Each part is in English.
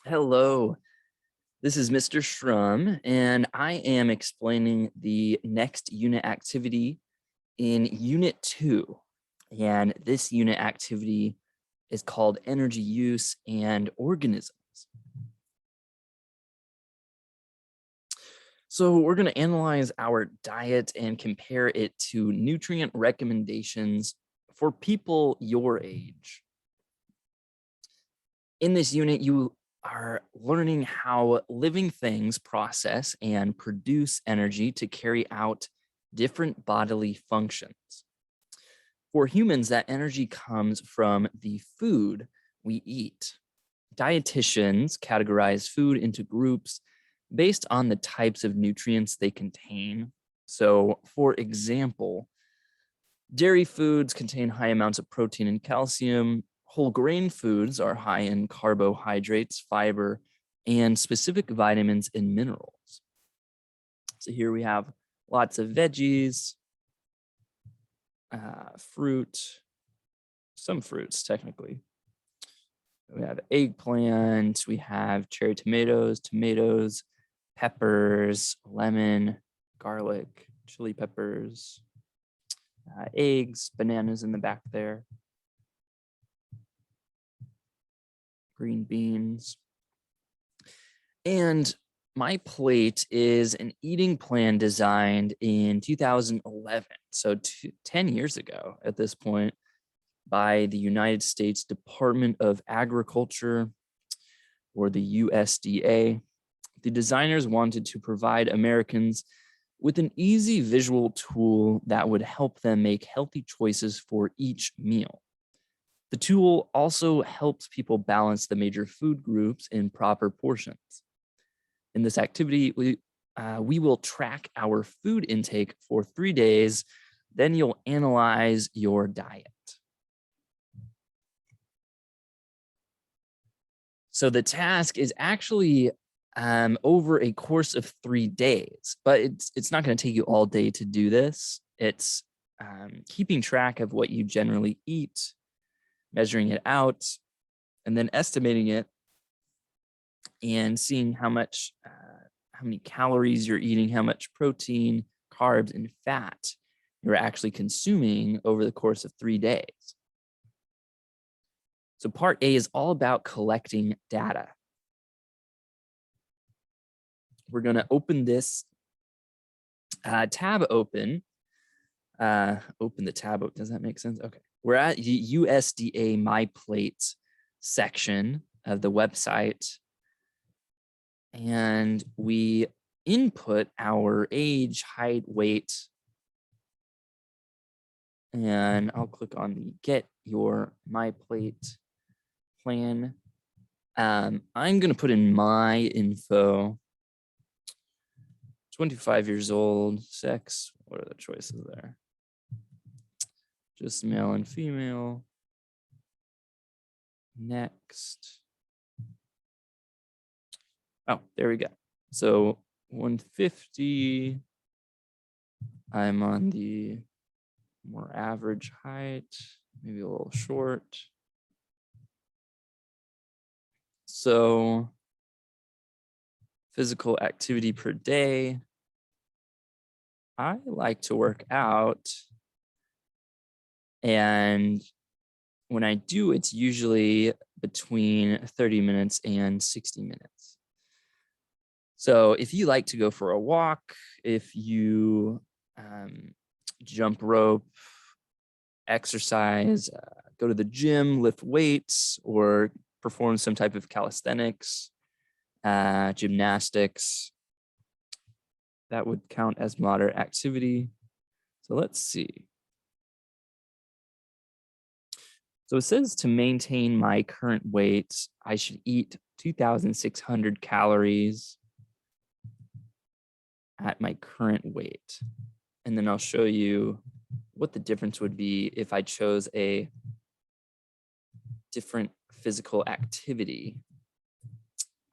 Hello, this is Mr. Shrum, and I am explaining the next unit activity in Unit 2. And this unit activity is called Energy Use and Organisms. So we're going to analyze our diet and compare it to nutrient recommendations for people your age. In this unit, you are learning how living things process and produce energy to carry out different bodily functions. For humans, that energy comes from the food we eat. Dietitians categorize food into groups based on the types of nutrients they contain. So, for example, dairy foods contain high amounts of protein and calcium. Whole grain foods are high in carbohydrates, fiber, and specific vitamins and minerals. So here we have lots of veggies, fruit, some fruits technically. We have eggplant, we have cherry tomatoes, peppers, lemon, garlic, chili peppers, eggs, bananas in the back there, green beans. And MyPlate is an eating plan designed in 2011, so 10 years ago at this point, by the United States Department of Agriculture, or the USDA. The designers wanted to provide Americans with an easy visual tool that would help them make healthy choices for each meal. The tool also helps people balance the major food groups in proper portions. In this activity, we will track our food intake for 3 days. Then you'll analyze your diet. So the task is actually over a course of 3 days, but it's not going to take you all day to do this. It's keeping track of what you generally eat, measuring it out, and then estimating it and seeing how many calories you're eating, how much protein, carbs, and fat you're actually consuming over the course of 3 days. So part A is all about collecting data. We're going to open this tab open. Open the tab. Does that make sense? Okay. We're at the USDA MyPlate section of the website. And we input our age, height, weight. And I'll click on the Get Your MyPlate plan. I'm going to put in my info. 25 years old, sex. What are the choices there? Just male and female. Next. Oh, there we go. So 150. I'm on the more average height, maybe a little short. So physical activity per day. I like to work out. And when I do, it's usually between 30 minutes and 60 minutes. So if you like to go for a walk, if you jump rope, exercise, go to the gym, lift weights, or perform some type of calisthenics, gymnastics, that would count as moderate activity. So let's see. So it says to maintain my current weight, I should eat 2,600 calories at my current weight. And then I'll show you what the difference would be if I chose a different physical activity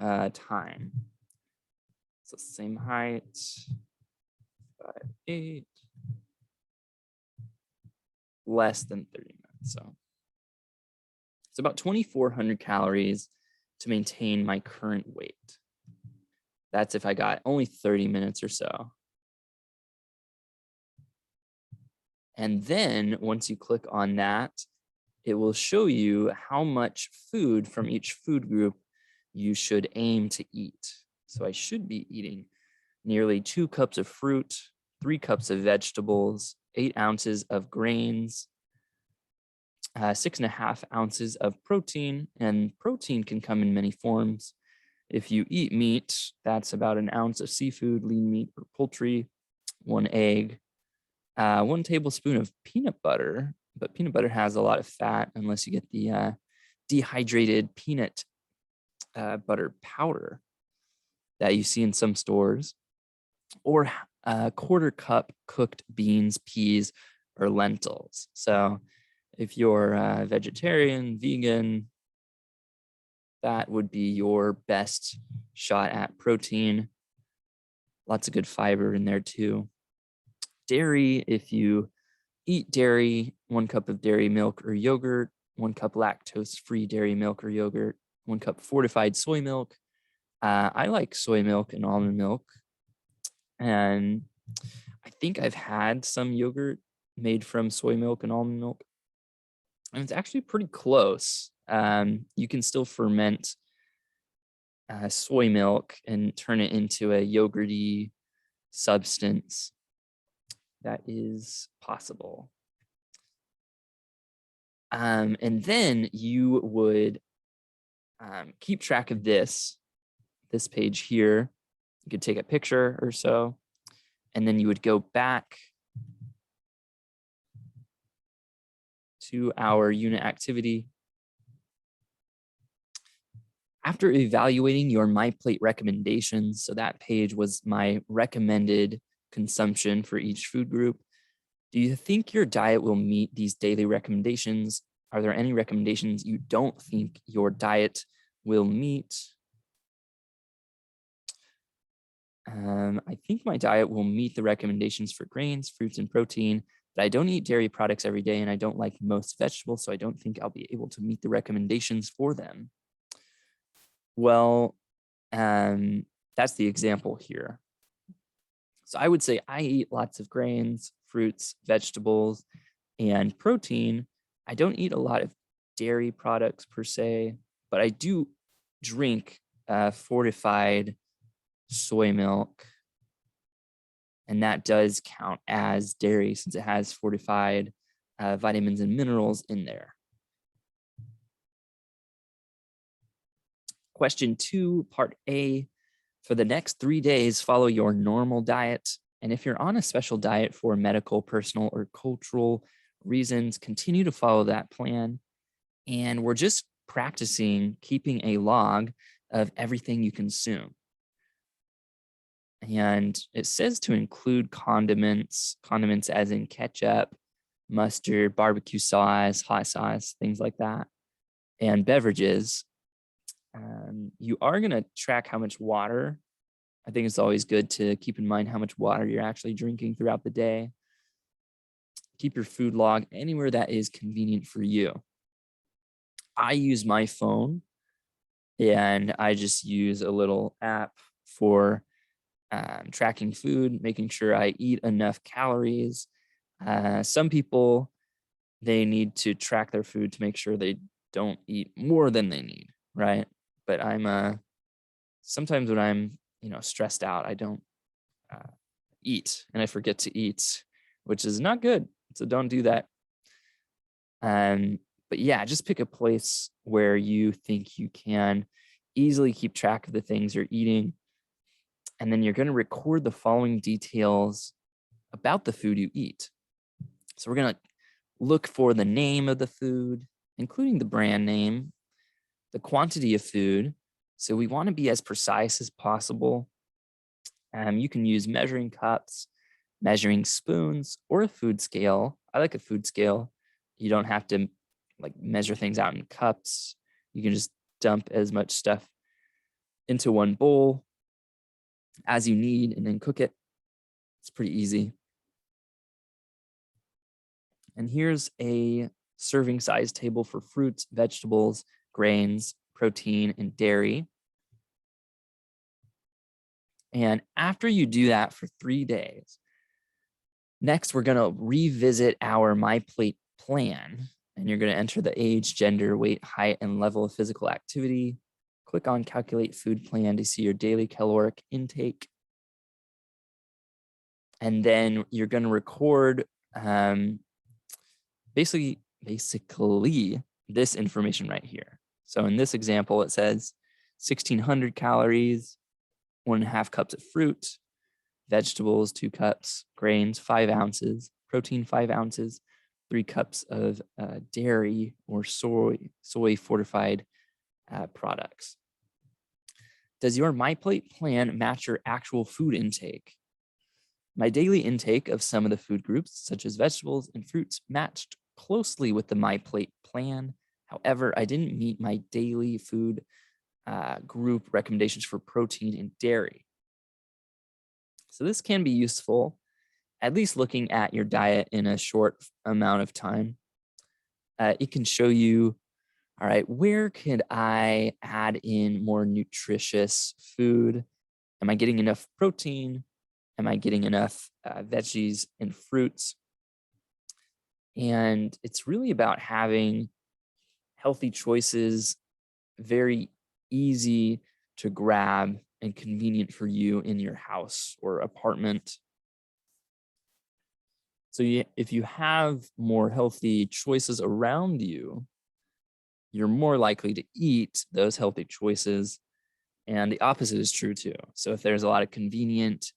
time. So same height, 5'8", less than 30 minutes. So it's about 2,400 calories to maintain my current weight. That's if I got only 30 minutes or so. And then once you click on that, it will show you how much food from each food group you should aim to eat. So I should be eating nearly 2 cups of fruit, 3 cups of vegetables, 8 ounces of grains, 6.5 ounces of protein, and protein can come in many forms. If you eat meat, that's about an ounce of seafood, lean meat, or poultry, 1 egg, 1 tablespoon of peanut butter, but peanut butter has a lot of fat unless you get the dehydrated peanut butter powder that you see in some stores, or a 1/4 cup cooked beans, peas, or lentils. So if you're a vegetarian, vegan, that would be your best shot at protein. Lots of good fiber in there too. Dairy, if you eat dairy, 1 cup of dairy milk or yogurt, 1 cup lactose-free dairy milk or yogurt, 1 cup fortified soy milk. I like soy milk and almond milk. And I think I've had some yogurt made from soy milk and almond milk. And it's actually pretty close. You can still ferment soy milk and turn it into a yogurty substance. That is possible. And then you would keep track of this page here. You could take a picture or so, and then you would go back to our unit activity. After evaluating your MyPlate recommendations, so that page was my recommended consumption for each food group, do you think your diet will meet these daily recommendations? Are there any recommendations you don't think your diet will meet? I think my diet will meet the recommendations for grains, fruits, and protein, but I don't eat dairy products every day and I don't like most vegetables, so I don't think I'll be able to meet the recommendations for them. Well, that's the example here. So I would say I eat lots of grains, fruits, vegetables, and protein. I don't eat a lot of dairy products per se, but I do drink fortified soy milk. And that does count as dairy since it has fortified vitamins and minerals in there. Question 2, part A. For the next 3 days, follow your normal diet. And if you're on a special diet for medical, personal, or cultural reasons, continue to follow that plan. And we're just practicing keeping a log of everything you consume. And it says to include condiments as in ketchup, mustard, barbecue sauce, hot sauce, things like that, and beverages. You are going to track how much water. I think it's always good to keep in mind how much water you're actually drinking throughout the day. Keep your food log anywhere that is convenient for you. I use my phone and I just use a little app for tracking food, making sure I eat enough calories. Some people, they need to track their food to make sure they don't eat more than they need, right? But I'm sometimes when I'm stressed out, I don't eat and I forget to eat, which is not good. So don't do that. But yeah, just pick a place where you think you can easily keep track of the things you're eating. And then you're going to record the following details about the food you eat. So we're going to look for the name of the food, including the brand name, the quantity of food. So we want to be as precise as possible. You can use measuring cups, measuring spoons, or a food scale. I like a food scale. You don't have to measure things out in cups. You can just dump as much stuff into one bowl as you need and then cook it. It's pretty easy. And here's a serving size table for fruits, vegetables, grains, protein, and dairy. And after you do that for 3 days, next we're going to revisit our MyPlate plan. And you're going to enter the age, gender, weight, height, and level of physical activity. Click on Calculate Food Plan to see your daily caloric intake. And then you're going to record basically this information right here. So in this example, it says 1,600 calories, 1.5 cups of fruit, vegetables, 2 cups, grains, 5 ounces, protein, 5 ounces, 3 cups of dairy or soy fortified products. Does your MyPlate plan match your actual food intake? My daily intake of some of the food groups, such as vegetables and fruits, matched closely with the MyPlate plan. However, I didn't meet my daily food group recommendations for protein and dairy. So this can be useful, at least looking at your diet in a short amount of time. It can show you, all right, where could I add in more nutritious food? Am I getting enough protein? Am I getting enough veggies and fruits? And it's really about having healthy choices, very easy to grab and convenient for you in your house or apartment. So if you have more healthy choices around you, you're more likely to eat those healthy choices. And the opposite is true too. So if there's a lot of convenient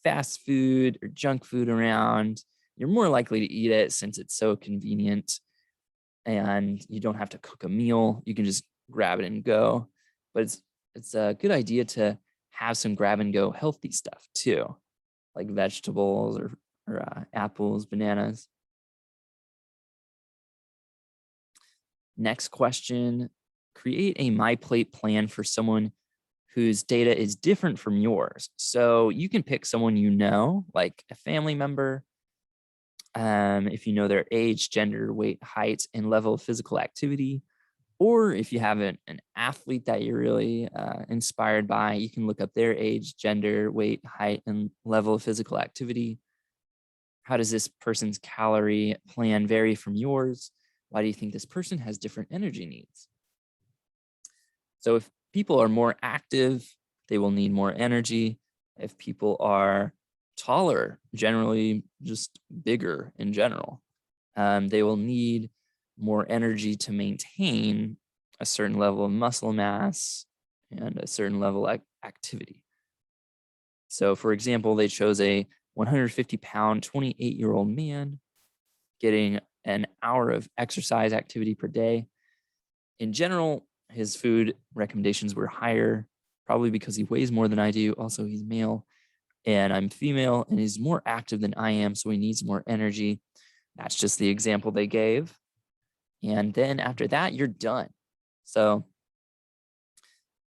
fast food or junk food around, you're more likely to eat it since it's so convenient and you don't have to cook a meal. You can just grab it and go. But it's a good idea to have some grab and go healthy stuff too, like vegetables or apples, bananas. Next question, create a MyPlate plan for someone whose data is different from yours. So you can pick someone you know, like a family member, if you know their age, gender, weight, height, and level of physical activity. Or if you have an athlete that you're really inspired by, you can look up their age, gender, weight, height, and level of physical activity. How does this person's calorie plan vary from yours? Why do you think this person has different energy needs? So if people are more active, they will need more energy. If people are taller, generally just bigger in general, they will need more energy to maintain a certain level of muscle mass and a certain level of activity. So for example, they chose a 150-pound, 28-year-old man getting an hour of exercise activity per day. In general, his food recommendations were higher, probably because he weighs more than I do. Also, he's male and I'm female, and he's more active than I am, so he needs more energy. That's just the example they gave. And then after that, you're done. So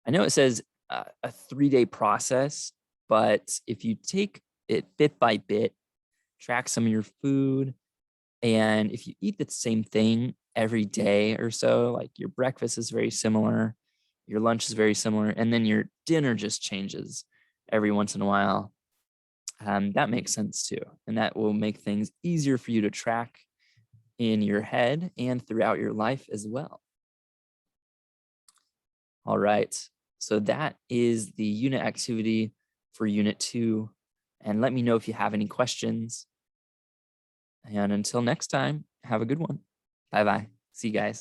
I know it says a 3-day process, but if you take it bit by bit, track some of your food, and if you eat the same thing every day or so, like your breakfast is very similar, your lunch is very similar, and then your dinner just changes every once in a while, that makes sense too. And that will make things easier for you to track in your head and throughout your life as well. All right, so that is the unit activity for Unit 2. And let me know if you have any questions. And until next time, have a good one. Bye-bye. See you guys.